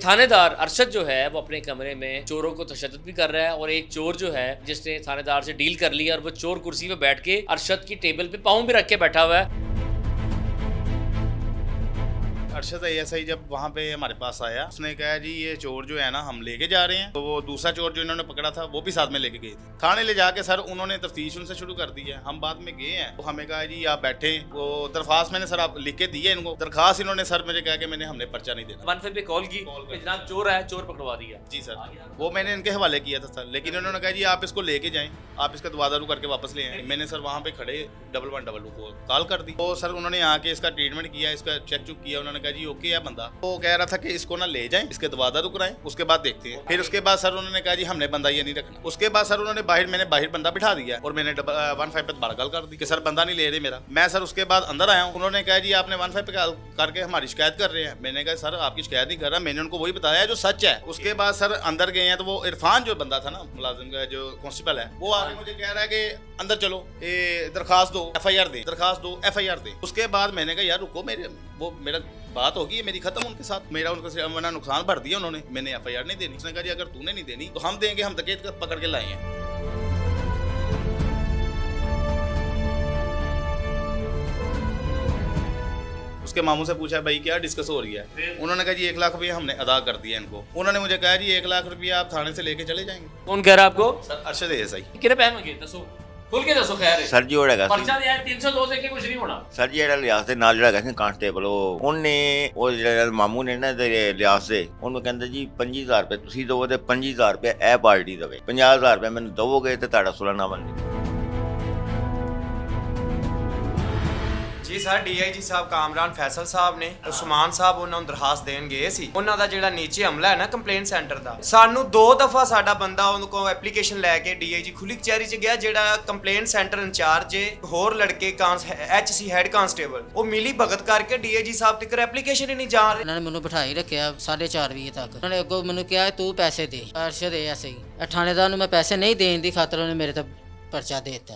थानेदार अरशद जो है वो अपने कमरे में चोरों को तशद्दुद भी कर रहा है और एक चोर जो है जिसने थानेदार से डील कर लिया और वो चोर कुर्सी पे बैठ के अरशद की टेबल पे पाँव भी रख के बैठा हुआ है। अरशद एएसआई जब वहाँ पे हमारे पास आया उसने कहा जी ये चोर जो है ना हम लेके जा रहे हैं, तो वो दूसरा चोर जो इन्होंने पकड़ा था वो भी साथ में लेके गए थे। थाने ले जाके सर उन्होंने तफ्तीश उनसे शुरू कर दी है। हम बाद में गए हैं तो हमें कहा जी आप बैठे, वो दरखास्त मैंने सर आप लिख के दी है इनको। दरखास्त इन्होंने सर मुझे कहा कि हमने पर्चा नहीं देना। 1 पे कॉल की कि जनाब चोर है, चोर पकड़वा दिया। जी सर वो मैंने इनके हवाले किया था सर, लेकिन उन्होंने कहा जी आप इसको लेके जाएं, आप इसका दवादारू करके वापस ले आए। मैंने सर वहाँ पे खड़े 1112 को कॉल कर दी। तो सर उन्होंने आके इसका ट्रीटमेंट किया, इसका चेक चुक किया। उन्होंने कहा जी ओके है बंदा। वो कह रहा था कि इसको ना ले जाएं, इसके दवादारू कराएं, उसके बाद देखते हैं। फिर उसके बाद सर उन्होंने कहा जी हमने बंदा ये नहीं रखना। उसके बाद सर उन्होंने मैंने बाहर बंदा बिठा दिया और मैंने 15 पे दोबारा कॉल कर दी कि सर बंदा नहीं ले रहे मेरा। मैं सर उसके बाद अंदर आया हूँ। उन्होंने कहा जी आपने 15 पे कॉल करके हमारी शिकायत कर रहे हैं। मैंने कहा सर आपकी शिकायत नहीं कर रहा, मैंने उनको वही बताया जो सच है। उसके बाद सर अंदर गए हैं तो वो इरफान जो बंदा था ना मुलाजिम का जो कांस्टेबल है, वो आगे मुझे कह रहा है कि अंदर चलो, ये दरखास्त दो, FIR दे, दरखास्त दो, FIR दे। उसके बाद मैंने कहा यार रुको, मेरा बात होगी मेरी खत्म उनके साथ। मेरा उनके मना नुकसान भर दिया उन्होंने, मैंने FIR नहीं देनी। उसने कहा जी अगर तूने नहीं देनी तो हम देंगे, हम डकैत पकड़ के लाए हैं। उसके मामू से पूछा भाई क्या डिस्कस हो रही है। उन्होंने कहा जी 1 लाख रुपया हमने अदा कर दिया इनको। उन्होंने मुझे कहा जी 1 लाख रुपया आप थाने से लेके चले जाएंगे। कौन कह रहा है आपको? Sir Arshad ASI. कितने पैसे मंगे? दसो खुल के दसो। खैर सर जी होड़ा पर्चा दिया 302 से के कुछ नहीं होना। सर जी ਲਿਆਸ ਦੇ ਨਾਲ ਜਿਹੜਾ ਹੈਗਾ ਸੀ ਕਾਂਸਟੇਬਲ ਉਹਨੇ ਉਹ ਜਿਹੜਾ ਮਾਮੂ ਨੇ ਨਾ ਤੇ ਲਿਆਸ ਦੇ ਉਹਨੂੰ ਕਹਿੰਦੇ ਜੀ 25000 ਰੁਪਏ ਤੁਸੀਂ ਦਵੋ ਤੇ 25000 ਰੁਪਏ ਇਹ ਪਾਰਟੀ ਦੇਵੇ, 50000 ਰੁਪਏ ਮੈਨੂੰ ਦਵੋਗੇ ਤੇ ਤੁਹਾਡਾ ਸੁਲਹਨਾਮਾ ਨਹੀਂ। ਜੀ ਸਰ DIG ਸਾਹਿਬ ਕਾਮਰਾਨ ਫੈਸਲ ਸਾਹਿਬ ਨੇ ਉਸਮਾਨ ਸਾਹਿਬ ਉਹਨਾਂ ਨੂੰ ਦਰਖਾਸਤ ਦੇਣ ਗਏ ਸੀ। ਉਹਨਾਂ ਦਾ ਜਿਹੜਾ ਨੀਚੇ ਹਮਲਾ ਹੈ ਨਾ ਕੰਪਲੇਂਟ ਸੈਂਟਰ ਦਾ, ਸਾਨੂੰ 2 ਦਫਾ ਸਾਡਾ ਬੰਦਾ ਉਹਨਾਂ ਕੋਲ ਐਪਲੀਕੇਸ਼ਨ ਲੈ ਕੇ DIG ਖੁੱਲੀ ਕਚਹਿਰੀ 'ਚ ਗਿਆ। ਜਿਹੜਾ ਕੰਪਲੇਂਟ ਸੈਂਟਰ ਇੰਚਾਰਜ ਹੋਰ ਲੜਕੇ HC ਹੈਡ ਕਾਂਸਟੇਬਲ ਉਹ ਮਿਲੀ ਭਗਤ ਕਰਕੇ DIG ਸਾਹਿਬ ਤੱਕ ਐਪਲੀਕੇਸ਼ਨ ਹੀ ਨਹੀਂ ਜਾ ਰਹੇ। ਉਹਨਾਂ ਨੇ ਮੈਨੂੰ ਬਿਠਾਈ ਰੱਖਿਆ 4:30 ਵਜੇ ਤੱਕ। ਉਹਨਾਂ ਨੇ ਅੱਗੋਂ ਮੈਨੂੰ ਕਿਹਾ ਤੂੰ ਪੈਸੇ ਦੇ। ਅਰਸ਼ਦ ਐਸੇ ਹੀ ਥਾਣੇਦਾਰ ਨੂੰ ਮੈਂ ਪੈਸੇ ਨਹੀਂ ਦੇਣ ਦੀ ਖਾਤਰ ਉਹਨੇ ਮੇਰੇ ਤੇ ਪਰਚਾ ਦੇ ਦਿੱਤਾ।